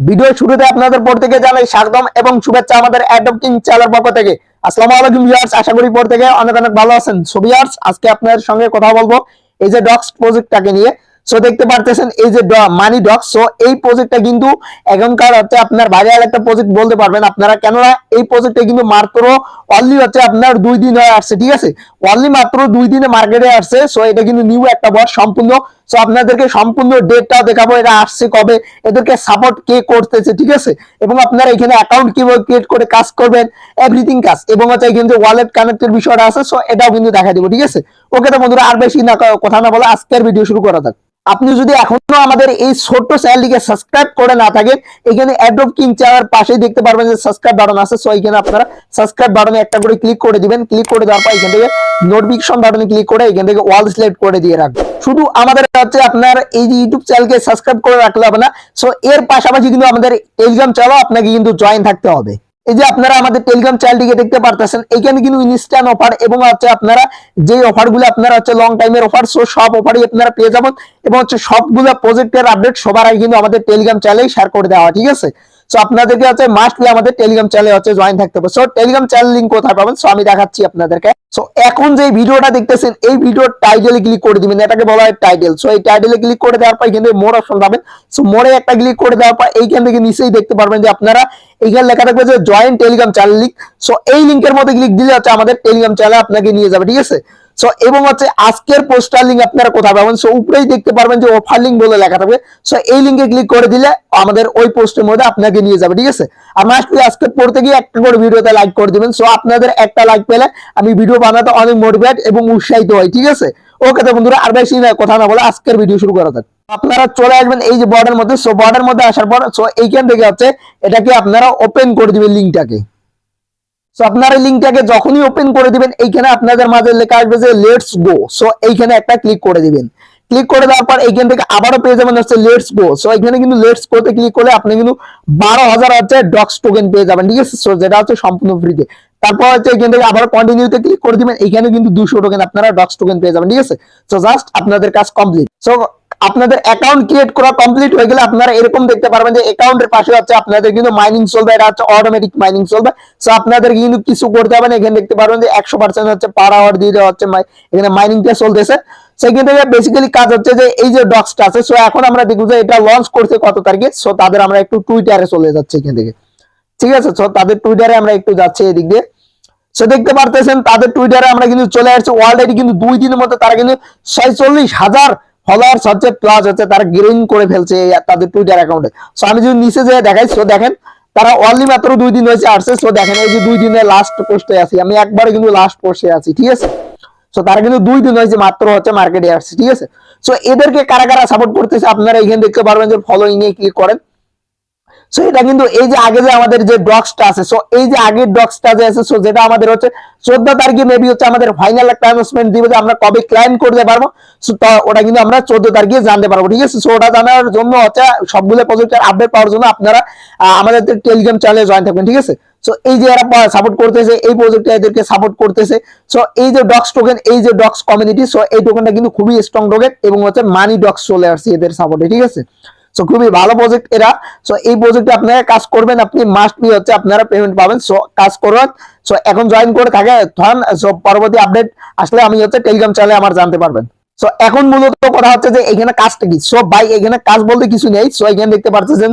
Video শুরুতে আপনাদের প্রত্যেককে জানাই স্বাগতম এবং শুভেচ্ছা আমাদের অ্যাডব কিং চ্যানেলের পক্ষ থেকে। আসসালামু আলাইকুম ভিউয়ার্স, আশা করি প্রত্যেকে অনেক অনেক ভালো আছেন। সো ভিউয়ার্স, আজকে আপনাদের সঙ্গে কথা বলবো এই যে ডক্স প্রজেক্টটাকে নিয়ে। সো দেখতে পারতেছেন এই যে মানি ডক্স। সো এই প্রজেক্টটা কিন্তু এখনকার হচ্ছে আপনার ভাইরাল একটা প্রজেক্ট বলতে পারবেন আপনারা, কেননা এই প্রজেক্টটা কিন্তু মাত্র অনলি হচ্ছে আপনার 2 দিন হয়ে আসছে, ঠিক আছে? অনলি মাত্র 2 দিনে মার্কেটে আসছে। সো এটা কিন্তু নিউ একটা বস সম্পূর্ণ। সো আপনাদেরকে সম্পূর্ণ ডেটটাও দেখাবো, এটা আসছে কবে, এদেরকে সাপোর্ট কে করতেছে, ঠিক আছে? এবং আপনারা এখানে অ্যাকাউন্ট কিভাবে ক্রিয়েট করে কাজ করবেন, এভরিথিং কাজ, এবং হচ্ছে এখানে যে ওয়ালেট কানেক্টের বিষয়টা আছে, সো এটাও কিন্তু দেখা দিব, ঠিক আছে? ওকে তো বন্ধুরা, আর বেশি না কথা না বলে আজকের ভিডিও শুরু করা যাক। আপনি যদি এখনো আমাদের এই ছোট্ট চ্যানেলটিকে সাবস্ক্রাইব করে না থাকেন, এখানে অ্যাডব কিং চ্যানেল পাশেই দেখতে পারবেন যে সাবস্ক্রাইব বাটন আছে। সো এখানে আপনারা সাবস্ক্রাইব বাটনে একটা করে ক্লিক করে দিবেন। ক্লিক করে দেওয়ার পর এখান থেকে নোটিফিকেশন বাটনে ক্লিক করে এখান থেকে অল সিলেক্ট করে দিয়ে রাখবেন। শুধু আমাদের হচ্ছে আপনার এই যে ইউটিউব চ্যানেলকে সাবস্ক্রাইব করে রাখলে হবে না, সো এর পাশাপাশি কিন্তু আমাদের টেলিগ্রাম চ্যানেল আপনাকে কিন্তু জয়েন থাকতে হবে। এই যে আপনারা আমাদের টেলিগ্রাম চ্যানেলটিকে দেখতে পারতেছেন, এখানে কিন্তু ইনস্ট্যান্ট অফার এবং হচ্ছে আপনারা যে অফারগুলো আপনারা হচ্ছে লং টাইমের অফার, সো সব অফারই আপনারা পেয়ে যাবেন এবং হচ্ছে সবগুলো প্রজেক্টের আপডেট সবার আগে কিন্তু আমাদের টেলিগ্রাম চ্যানেলে শেয়ার করে দেওয়া হয়, ঠিক আছে? সো আপনাদেরকে হচ্ছে মাস্ট বি আমাদের টেলিগ্রাম চ্যানেলে হচ্ছে জয়েন থাকতে হবে। সো টেলিগ্রাম চ্যানেল লিংক কোথায় পাবেন, সো আমি দেখাচ্ছি আপনাদেরকে। সো এখন যে ভিডিওটা দেখতেছেন এই ভিডিওর টাইটেলে ক্লিক করে দিবেন, এটাকে বলা হয় টাইটেল। সো এই টাইটেলে ক্লিক করে দেওয়ার পর এখানে মোর অপশন পাবেন। সো মোরে একটা ক্লিক করে দেওয়ার পর এইখান থেকে নিচেই দেখতে পারবেন যে আপনারা এইখানে লেখা থাকবে যে join Telegram channel link. So এই লিংকের মধ্যে ক্লিক দিলে হচ্ছে আমাদের টেলিগ্রাম চ্যানেলে আপনাকে নিয়ে যাবে, ঠিক আছে? সো এবং হচ্ছে আজকের পোস্টার লিংক আপনারা কোথায় পাবেন, সো উপরেই দেখতে পারবেন যে অফার লিংক বলে লেখা থাকবে। সো এই লিংকে ক্লিক করে দিলে আমাদের ওই পোস্টের মধ্যে আপনাকে নিয়ে যাবে, ঠিক আছে? আর মাস্ট বি আজকে পড়তে গিয়ে একটা করে ভিডিওতে লাইক করে দিবেন। সো আপনাদের একটা লাইক পেলে আমি ভিডিও বানাতে অনেক মোটিভেট এবং উৎসাহিত হই, ঠিক আছে? ওকে তো বন্ধুরা, আর বেশি কথা না বলে আজকের ভিডিও শুরু করা যাক। আপনারা চলে আসবেন এই যে বর্ডের মধ্যে। সো বর্ডের মধ্যে আসার পর সো এইখান থেকে হচ্ছে এটাকে আপনারা ওপেন করে দিবেন লিংকটাকে। সো আপনারা লিংকটাকে যখনই ওপেন করে দিবেন এইখানে আপনাদের মাঝে লেখা আসবে যে লেটস গো। সো এইখানে একটা ক্লিক করে দিবেন। ক্লিক করে দেওয়ার পর এইখান থেকে আবারও পেয়ে যাবেন হচ্ছে লেটস গো। সো এখানে কিন্তু লেটস গোতে ক্লিক করলে আপনি কিন্তু 12,000 হচ্ছে ডক্স টোকেন পেয়ে যাবেন, ঠিক আছে? সো যেটা হচ্ছে সম্পূর্ণ ফ্রিতে। তারপর হচ্ছে এখান থেকে আবার কন্টিনিউতে ক্লিক করে দিবেন, এখানে কিন্তু 200 টোকেন আপনারা ডক্স টোকেন পেয়ে যাবেন, ঠিক আছে? সো জাস্ট আপনাদের কাজ কমপ্লিট। সো আপনাদের অ্যাকাউন্ট ক্রিয়েট করা কমপ্লিট হয়ে গেলে আপনারা এরকম দেখতে পারবেন যে অ্যাকাউন্টের পাশে হচ্ছে আপনাদের কিন্তু মাইনিং চলবে, এটা হচ্ছে অটোমেটিক মাইনিং চলবে। সো আপনাদের কিন্তু কিছু করতে হবে না। এখানে দেখতে পারবেন যে 100% হচ্ছে পার আওয়ার দিয়ে দেওয়া হচ্ছে, এখানে মাইনিংটা চলতেছে। সেখান থেকে বেসিক্যালি কাজ হচ্ছে যে এই যে ডক্সটা আছে, সো এখন আমরা দেখবো যে এটা লঞ্চ করছে কত তারিখে। সো তাদের আমরা একটু টুইটারে চলে যাচ্ছি এখান থেকে, ঠিক আছে? সো তাদের টুইটারে আমরা একটু যাচ্ছি এদিক দিয়ে। সো দেখতে পারতেছেন তাদের টুইটারে আমরা কিন্তু চলে আসছি। অলরেডি কিন্তু 2 দিনের মধ্যে তারা কিন্তু 46,000 ফলোয়ার্স হচ্ছে প্লাস হচ্ছে তারা গেইন করে ফেলছে তাদের টুইটার অ্যাকাউন্টে। সো আমি যদি নিচে যেয়ে দেখাই, সো দেখেন তারা অনলি মাত্র 2 দিন হয়েছে আসছে। সো দেখেন এই যে 2 দিনের লাস্ট পোস্টে আছি আমি, একবারে কিন্তু লাস্ট পোস্টে আছি, ঠিক আছে? সো তারা কিন্তু 2 দিন হয়েছে মাত্র হচ্ছে মার্কেটে আসছে, ঠিক আছে? সো এদেরকে কারা কারা সাপোর্ট করতেছে আপনারা এখানে দেখতে পারবেন যে ফলোইং এ ক্লিক করেন। সো এটা কিন্তু এই যে আগে যে আমাদের যে ডক্সটা আছে, সো এই যে আগের ডক্সটা যে আছে, সো যেটা আমাদের হচ্ছে 14 তারিখে মেবি হচ্ছে আমাদের ফাইনাল একটা অ্যানাউন্সমেন্ট দিবে যে আমরা কবে ক্লাইম করতে পারবো। সো ওটা কিন্তু আমরা 14 তারিখে জানতে পারবো, ঠিক আছে? সো ওটা জানার জন্য হচ্ছে সবগুলো প্রজেক্টের আপডেট পাওয়ার জন্য আপনারা আমাদের টেলিগ্রাম চ্যানেলে জয়েন থাকবেন, ঠিক আছে? সো এই যে এরা সাপোর্ট করতেছে এই প্রজেক্টে, এদেরকে সাপোর্ট করতেছে। সো এই যে ডক্স টোকেন, এই যে ডক্স কমিউনিটি, সো এই টোকেনটা কিন্তু খুবই স্ট্রং টোকেন এবং হচ্ছে মানি ডক্স চলে আসছে এদের সাপোর্টে, ঠিক আছে? সো খুবই ভালো প্রজেক্ট এরা। সো এই প্রজেক্টে আপনারা কাজ করবেন, আপনি মাস্ট বি হচ্ছে আপনারা পেমেন্ট পাবেন। সো কাজ করবেন। সো এখন জয়েন করে থাকে ধরেন, সো পরবর্তী আপডেট আসলে আমি হচ্ছে টেলিগ্রাম চ্যানেলে আমার জানতে পারবেন। সো এখন মূলত কথা হচ্ছে যে এখানে কাজটা কি। সো ভাই এখানে কাজ বলতে কিছু নেই। সো এখানে দেখতে পাচ্ছেন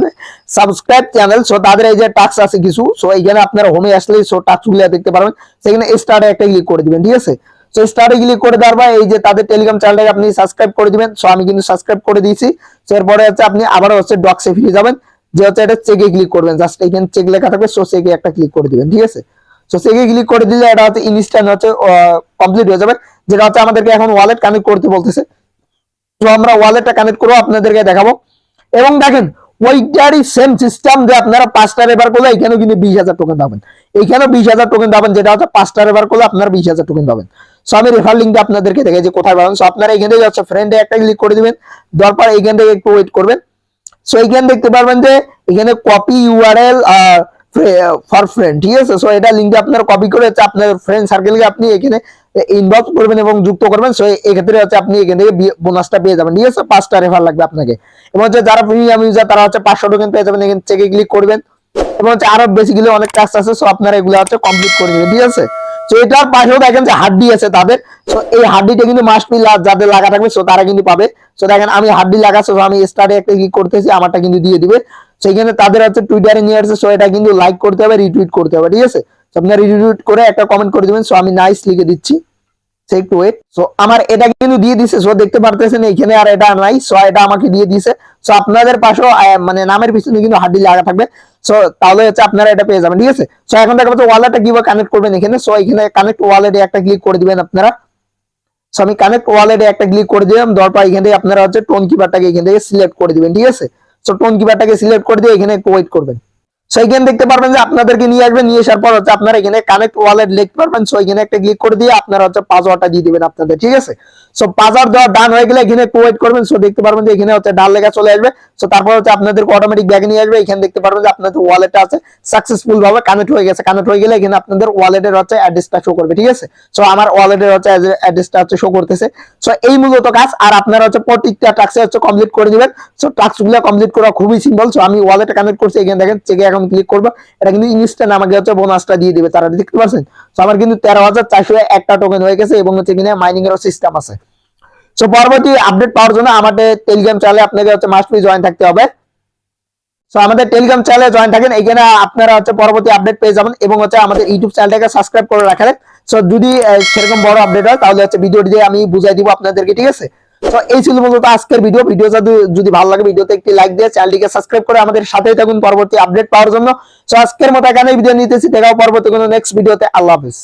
সাবস্ক্রাইব চ্যানেল। সো তাদের এই যে টাস্ক আছে কিছু, সো এখানে আপনারা হোমে আসলে সো টাস্ক গুলো দেখতে পারবেন। সেখানে স্টার্টে একটা ক্লিক করে দিবেন, ঠিক আছে? সো স্টার্টে ক্লিক করে দেওয়ার পর এই যে তাদের টেলিগ্রাম চ্যানেলটাকে আপনি সাবস্ক্রাইব করে দিবেন। সো আমি কিন্তু সাবস্ক্রাইব করে দিয়েছি। সো এরপরে হচ্ছে আপনি আবার হচ্ছে ডক্সে ফিরে যাবেন, যে হচ্ছে এটা চেকে ক্লিক করবেন। জাস্ট এখানে চেক লেখা থাকবে, সো চেকে একটা ক্লিক করে দিবেন, ঠিক আছে? সো চেকে ক্লিক করে দিলে এটা হচ্ছে ইনস্ট্যান্ট হচ্ছে কমপ্লিট হয়ে যাবে, যেটা হচ্ছে আমাদেরকে এখন ওয়ালেট কানেক্ট করতে বলতেছে। তো আমরা ওয়ালেটটা কানেক্ট করবো, আপনাদেরকে দেখাবো। এবং দেখেন ওইটারই সেম সিস্টেম যে আপনারা 5টা রেফার করলে এখানেও কিন্তু 20,000 টোকেন পাবেন, এখানেও 20,000 টোকেন পাবেন, যেটা হচ্ছে 5টা রেফার করলে আপনারা 20,000 টোকেন পাবেন। সো আমি রেফার লিঙ্কটা আপনাদেরকে দেখাই যে কোথায় পাবেন। সো আপনারা এখান থেকে হচ্ছে ফ্রেন্ডে একটা ক্লিক করে দিবেন, দেওয়ার পর এইখান থেকে একটু ওয়েট করবেন। সো এইখানে দেখতে পারবেন যে এখানে কপি ইউআরএল ফর ফ্রেন্ড, ঠিক আছে। সো এটা লিঙ্কটা আপনার কপি করে হচ্ছে আপনার ফ্রেন্ড সার্কেলকে আপনি এখানে ইনভলভ করবেন এবং যুক্ত করবেন। সো এই ক্ষেত্রে হচ্ছে আপনি এখান থেকে বোনাসটা পেয়ে যাবেন, ঠিক আছে। 5টা রেফার লাগবে আপনাকে, এবং হচ্ছে যারা প্রিমিয়াম ইউজার তারা হচ্ছে 500 টোকেন পেয়ে যাবেন। এখানে চেকে ক্লিক করবেন এবং হচ্ছে আরো বেসিক্যালি অনেক কাজ আছে, সো আপনারা এগুলো হচ্ছে কমপ্লিট করে নেবেন, ঠিক আছে। তো এটার পাশেও দেখেন যে হাড্ডি আছে তাদের, সো এই হাড্ডিটা কিন্তু মাস্ট বি যাদের লাগা থাকবে সো তারা কিন্তু পাবে। সো দেখেন আমি হাড্ডি লাগাচ্ছি, সো আমি স্টার্টে একটা ক্লিক করতেছি, আমারটা কিন্তু দিয়ে দিবে। সেখানে তাদের হচ্ছে টুইটারে নিয়ে আসছে, সো এটা কিন্তু লাইক করতে হবে, রিটুইট করতে হবে, ঠিক আছে। তো আপনারা রিটুইট করে একটা কমেন্ট করে দিবেন। সো আমি নাইস লিখে দিচ্ছি, একটু ওয়েট। সো আমার এটা কিন্তু দিয়ে দিছে, সো দেখতে পারতেছেন এখানে আর এটা নাই, সো এটা আমাকে দিয়ে দিছে। সো আপনাদের পাশেও মানে নামের পিছনে কিন্তু হাড্ডি লাগা থাকবে, সো তাহলে হচ্ছে আপনারা এটা পেয়ে যাবেন, ঠিক আছে। সো এখন দেখা যাচ্ছে ওয়ালেটটা কিভাবে কানেক্ট করবেন এখানে। সো এখানে কানেক্ট ওয়ালেটে একটা ক্লিক করে দিবেন আপনারা। সো আমি কানেক্ট ওয়ালেটে একটা ক্লিক করে দিলাম, দেওয়ার পর এখান থেকে আপনারা হচ্ছে টোন কিপারটাকে এখান থেকে সিলেক্ট করে দিবেন, ঠিক আছে। সো টোন কিপারটাকে সিলেক্ট করে দিয়ে এখানে একটু ওয়েট করবেন। সো এখানে দেখতে পারবেন যে আপনাদেরকে নিয়ে আসবে, নিয়ে আসার পর হচ্ছে আপনারা এখানে কানেক্ট ওয়ালেট লিখতে পারবেন। সো এখানে একটা ক্লিক করে দিয়ে আপনারা হচ্ছে পাসওয়ার্ডটা দিয়ে দিবেন আপনাদের, ঠিক আছে। সো পাসওয়ার্ড দেওয়া ডান হয়ে গেলে এখানে একটু ওয়েট করবেন। সো দেখতে পারবেন যে এখানে হচ্ছে ডান লেখা চলে আসবে। সো তারপর হচ্ছে আপনাদেরকে অটোমেটিক ব্যাগে নিয়ে আসবে। এখানে দেখতে পারবেন যে আপনাদের ওয়ালেটটা আছে সাকসেসফুল ভাবে কানেক্ট হয়ে গেছে। কানেক্ট হয়ে গেলে এখানে আপনাদের ওয়ালেটের হচ্ছে অ্যাড্রেসটা শো করবে, ঠিক আছে। সো আমার ওয়ালেটের হচ্ছে অ্যাড্রেসটা হচ্ছে শো করতেছে। সো এই মূলত কাজ, আর আপনারা হচ্ছে প্রত্যেকটা টাস্কে হচ্ছে কমপ্লিট করে দিবেন। সো টাস্কগুলো কমপ্লিট করা খুবই সিম্পল। সো আমি ওয়ালেটে কানেক্ট করছি, এখানে দেখেন চেকে এখন ক্লিক করব, এটা কিন্তু ইনস্ট্যান্ট আমাকে হচ্ছে বোনাসটা দিয়ে দিবে তারা, দেখতে পাচ্ছেন। তো আমার কিন্তু 13,401টা টোকেন হয়ে গেছে এবং হচ্ছে কিনা মাইনিং এর সিস্টেম আছে। সো পরবর্তী আপডেট পাওয়ার জন্য আমাদের টেলিগ্রাম চ্যানেলে আপনাকে হচ্ছে মাস্ট বি জয়েন থাকতে হবে। সো আমাদের টেলিগ্রাম চ্যানেলে জয়েন থাকেন, এখানে আপনারা হচ্ছে পরবর্তী আপডেট পেয়ে যাবেন এবং হচ্ছে আমাদের ইউটিউব চ্যানেলটাকে সাবস্ক্রাইব করে রাখেন। সো যদি সেরকম বড় আপডেট হয় তাহলে হচ্ছে ভিডিওটি দিয়ে আমি বুঝাই দিব আপনাদেরকে, ঠিক আছে। তো এই ছিল মূলত আজকের ভিডিও। যদি ভালো লাগে ভিডিওতে একটি লাইক দিয়ে চ্যানেলটিকে সাবস্ক্রাইব করে আমাদের সাথেই থাকুন পরবর্তী আপডেট পাওয়ার জন্য। সো আজকের মতো এখানে ভিডিও নিতেছি, দেখা হবে পরবর্তী কোনো নেক্সট ভিডিওতে। আল্লাহ হাফেজ।